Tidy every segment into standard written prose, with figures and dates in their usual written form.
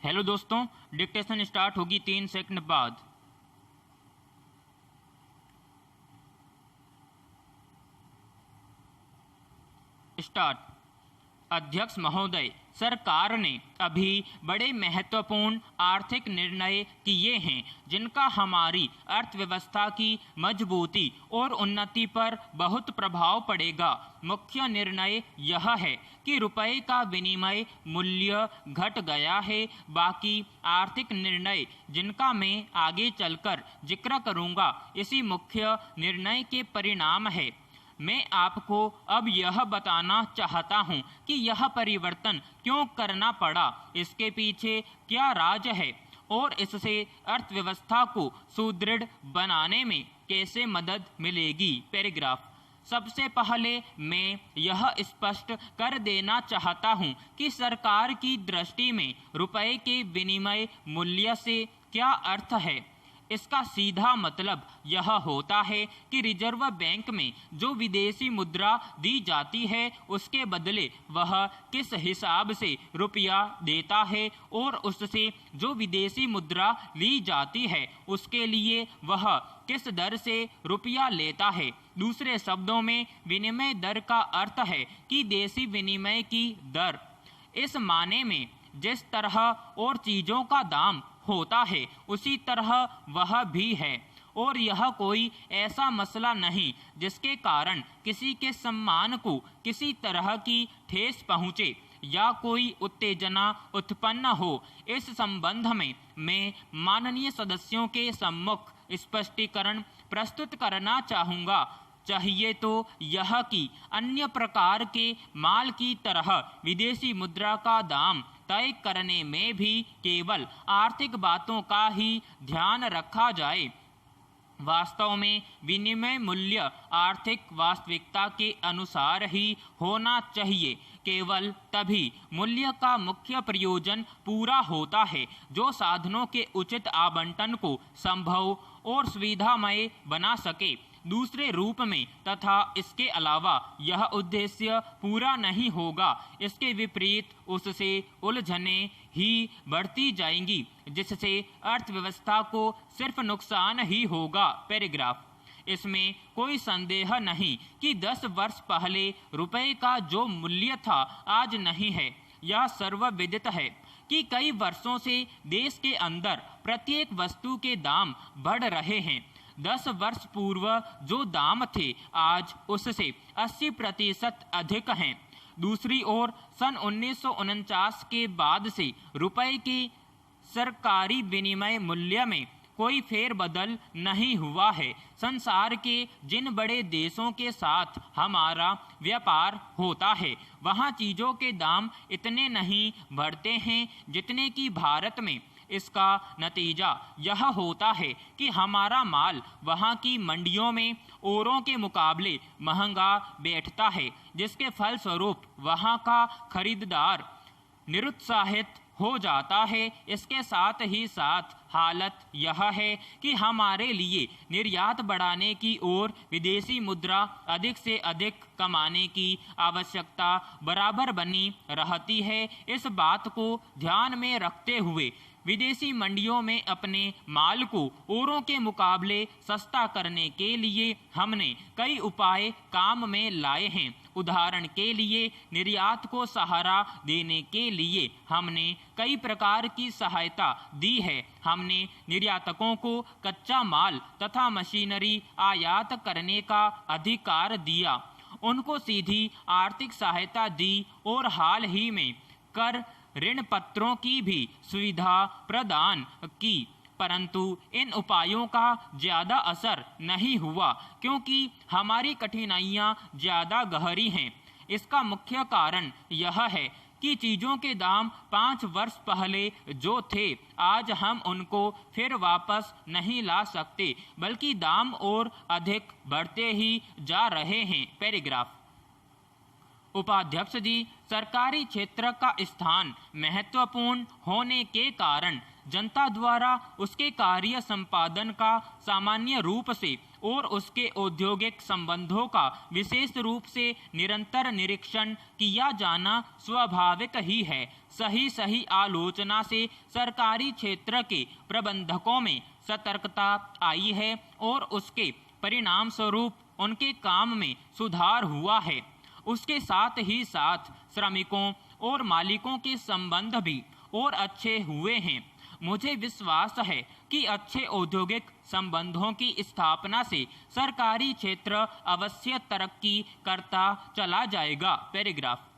Hello दोस्तों, dictation start होगी 3 second बाद। स्टार्ट। अध्यक्ष महोदय, सरकार ने अभी बड़े महत्वपूर्ण आर्थिक निर्णय किए हैं जिनका हमारी अर्थव्यवस्था की मजबूती और उन्नति पर बहुत प्रभाव पड़ेगा। मुख्य निर्णय यह है कि रुपए का विनिमय मूल्य घट गया है। बाकी आर्थिक निर्णय जिनका मैं आगे चलकर जिक्र करूंगा इसी मुख्य निर्णय के परिणाम है। मैं आपको अब यह बताना चाहता हूं कि यह परिवर्तन क्यों करना पड़ा, इसके पीछे क्या राज है और इससे अर्थव्यवस्था को सुदृढ़ बनाने में कैसे मदद मिलेगी। पैराग्राफ। सबसे पहले मैं यह स्पष्ट कर देना चाहता हूं कि सरकार की दृष्टि में रुपए के विनिमय मूल्य से क्या अर्थ है। इसका सीधा मतलब यह होता है कि रिजर्व बैंक में जो विदेशी मुद्रा दी जाती है उसके बदले वह किस हिसाब से रुपया देता है और उससे जो विदेशी मुद्रा ली जाती है उसके लिए वह किस दर से रुपया लेता है। दूसरे शब्दों में विनिमय दर का अर्थ है कि देशी विनिमय की दर। इस माने में जिस तरह और चीज़ों का दाम होता है उसी तरह वह भी है, और यह कोई ऐसा मसला नहीं जिसके कारण किसी के सम्मान को किसी तरह की ठेस पहुँचे या कोई उत्तेजना उत्पन्न हो। इस संबंध में मैं माननीय सदस्यों के सम्मुख स्पष्टीकरण प्रस्तुत करना चाहूँगा। चाहिए तो यह कि अन्य प्रकार के माल की तरह विदेशी मुद्रा का दाम तय करने में भी केवल आर्थिक बातों का ही ध्यान रखा जाए। वास्तव में विनिमय मूल्य आर्थिक वास्तविकता के अनुसार ही होना चाहिए। केवल तभी मूल्य का मुख्य प्रयोजन पूरा होता है जो साधनों के उचित आवंटन को संभव और सुविधामय बना सके। दूसरे रूप में तथा इसके अलावा यह उद्देश्य पूरा नहीं होगा, इसके विपरीत उससे उलझनें ही बढ़ती जाएंगी जिससे अर्थव्यवस्था को सिर्फ नुकसान ही होगा। पैराग्राफ। इसमें कोई संदेह नहीं कि 10 वर्ष पहले रुपए का जो मूल्य था आज नहीं है। यह सर्वविदित है कि कई वर्षों से देश के अंदर प्रत्येक वस्तु के दाम बढ़ रहे हैं। 10 वर्ष पूर्व जो दाम थे आज उससे 80% अधिक हैं। दूसरी ओर सन 1949 के बाद से रुपए के सरकारी विनिमय मूल्य में कोई फेरबदल नहीं हुआ है। संसार के जिन बड़े देशों के साथ हमारा व्यापार होता है वहाँ चीज़ों के दाम इतने नहीं बढ़ते हैं जितने कि भारत में। इसका नतीजा यह होता है कि हमारा माल वहाँ की मंडियों में औरों के मुकाबले महंगा बैठता है, जिसके फलस्वरूप वहाँ का खरीदार निरुत्साहित हो जाता है। इसके साथ ही साथ हालत यह है कि हमारे लिए निर्यात बढ़ाने की ओर विदेशी मुद्रा अधिक से अधिक कमाने की आवश्यकता बराबर बनी रहती है। इस बात को ध्यान में रखते हुए विदेशी मंडियों में अपने माल को औरों के मुकाबले सस्ता करने के लिए हमने कई उपाय काम में लाए हैं। उदाहरण के लिए निर्यात को सहारा देने के लिए हमने कई प्रकार की सहायता दी है। हमने निर्यातकों को कच्चा माल तथा मशीनरी आयात करने का अधिकार दिया, उनको सीधी आर्थिक सहायता दी और हाल ही में कर ऋण पत्रों की भी सुविधा प्रदान की। परंतु इन उपायों का ज़्यादा असर नहीं हुआ क्योंकि हमारी कठिनाइयाँ ज़्यादा गहरी हैं। इसका मुख्य कारण यह है कि चीज़ों के दाम 5 वर्ष पहले जो थे आज हम उनको फिर वापस नहीं ला सकते, बल्कि दाम और अधिक बढ़ते ही जा रहे हैं। पैराग्राफ। उपाध्यक्ष जी, सरकारी क्षेत्र का स्थान महत्वपूर्ण होने के कारण जनता द्वारा उसके कार्य संपादन का सामान्य रूप से और उसके औद्योगिक संबंधों का विशेष रूप से निरंतर निरीक्षण किया जाना स्वाभाविक ही है। सही आलोचना से सरकारी क्षेत्र के प्रबंधकों में सतर्कता आई है और उसके परिणाम स्वरूप उनके काम में सुधार हुआ है। उसके साथ ही साथ श्रमिकों और मालिकों के संबंध भी और अच्छे हुए हैं। मुझे विश्वास है कि अच्छे औद्योगिक संबंधों की स्थापना से सरकारी क्षेत्र अवश्य तरक्की करता चला जाएगा। पैराग्राफ।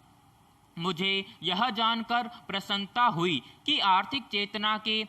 मुझे यह जानकर प्रसन्नता हुई कि आर्थिक चेतना के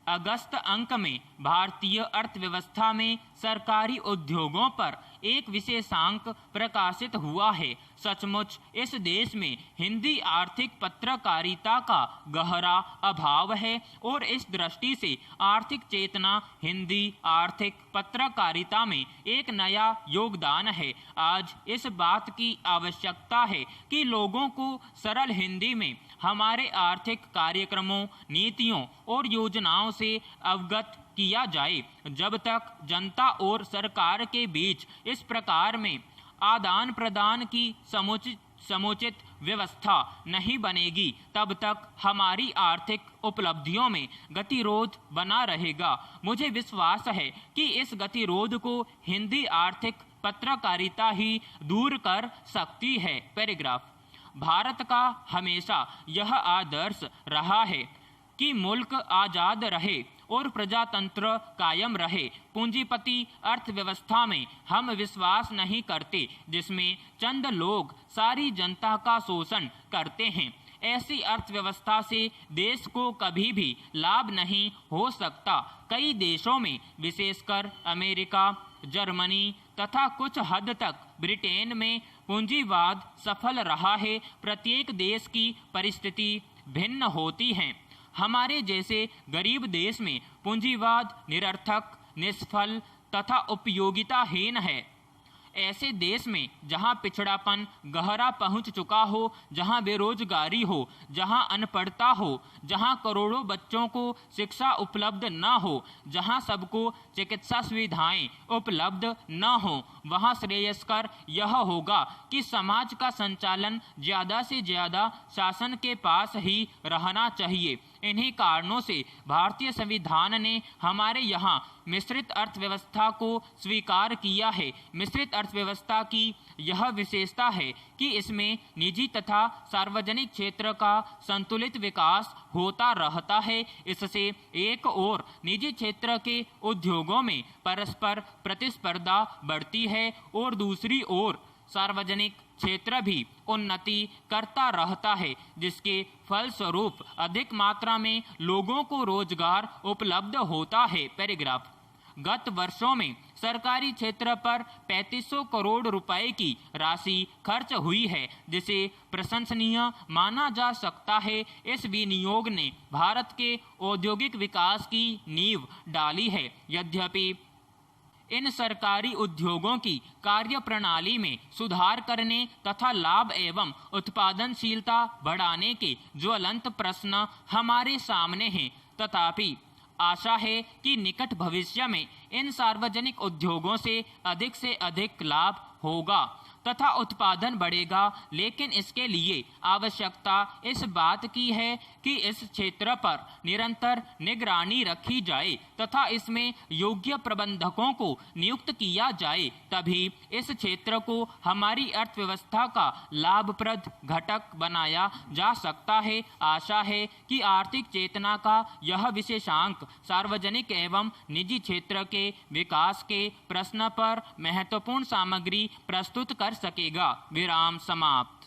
अगस्त अंक में भारतीय अर्थव्यवस्था में सरकारी उद्योगों पर एक विशेषांक प्रकाशित हुआ है। सचमुच इस देश में हिंदी आर्थिक पत्रकारिता का गहरा अभाव है और इस दृष्टि से आर्थिक चेतना हिंदी आर्थिक पत्रकारिता में एक नया योगदान है। आज इस बात की आवश्यकता है कि लोगों को सरल हिंदी में हमारे आर्थिक कार्यक्रमों, नीतियों और योजनाओं से अवगत किया जाए। जब तक जनता और सरकार के बीच इस प्रकार में आदान प्रदान की समुचित व्यवस्था नहीं बनेगी, तब तक हमारी आर्थिक उपलब्धियों में गतिरोध बना रहेगा। मुझे विश्वास है कि इस गतिरोध को हिंदी आर्थिक पत्रकारिता ही दूर कर सकती है। पैराग्राफ। भारत का हमेशा यह आदर्श रहा है कि मुल्क आज़ाद रहे और प्रजातंत्र कायम रहे। पूंजीपति अर्थव्यवस्था में हम विश्वास नहीं करते जिसमें चंद लोग सारी जनता का शोषण करते हैं। ऐसी अर्थव्यवस्था से देश को कभी भी लाभ नहीं हो सकता। कई देशों में, विशेषकर अमेरिका, जर्मनी तथा कुछ हद तक ब्रिटेन में पूंजीवाद सफल रहा है। प्रत्येक देश की परिस्थिति भिन्न होती है। हमारे जैसे गरीब देश में पूंजीवाद निरर्थक, निष्फल तथा उपयोगिताहीन है। ऐसे देश में जहां पिछड़ापन गहरा पहुंच चुका हो, जहां बेरोजगारी हो, जहां अनपढ़ता हो, जहां करोड़ों बच्चों को शिक्षा उपलब्ध न हो, जहां सबको चिकित्सा सुविधाएं उपलब्ध न हो, वहां श्रेयस्कर यह होगा कि समाज का संचालन ज़्यादा से ज़्यादा शासन के पास ही रहना चाहिए। इन्हीं कारणों से भारतीय संविधान ने हमारे यहाँ मिश्रित अर्थव्यवस्था को स्वीकार किया है। मिश्रित अर्थव्यवस्था की यह विशेषता है कि इसमें निजी तथा सार्वजनिक क्षेत्र का संतुलित विकास होता रहता है। इससे एक ओर निजी क्षेत्र के उद्योगों में परस्पर प्रतिस्पर्धा बढ़ती है और दूसरी ओर सार्वजनिक क्षेत्र भी उन्नति करता रहता है, जिसके फलस्वरूप अधिक मात्रा में लोगों को रोजगार उपलब्ध होता है। पैराग्राफ। गत वर्षों में सरकारी क्षेत्र पर 3500 करोड़ रुपए की राशि खर्च हुई है, जिसे प्रशंसनीय माना जा सकता है। इस विनियोग ने भारत के औद्योगिक विकास की नींव डाली है। यद्यपि इन सरकारी उद्योगों की कार्यप्रणाली में सुधार करने तथा लाभ एवं उत्पादनशीलता बढ़ाने के ज्वलंत प्रश्न हमारे सामने हैं, तथापि आशा है कि निकट भविष्य में इन सार्वजनिक उद्योगों से अधिक लाभ होगा तथा उत्पादन बढ़ेगा। लेकिन इसके लिए आवश्यकता इस बात की है कि इस क्षेत्र पर निरंतर निगरानी रखी जाए तथा इसमें योग्य प्रबंधकों को नियुक्त किया जाए। तभी इस क्षेत्र को हमारी अर्थव्यवस्था का लाभप्रद घटक बनाया जा सकता है। आशा है कि आर्थिक चेतना का यह विशेषांक सार्वजनिक एवं निजी क्षेत्र के विकास के प्रश्न पर महत्वपूर्ण सामग्री प्रस्तुत कर सकेगा। विराम समाप्त।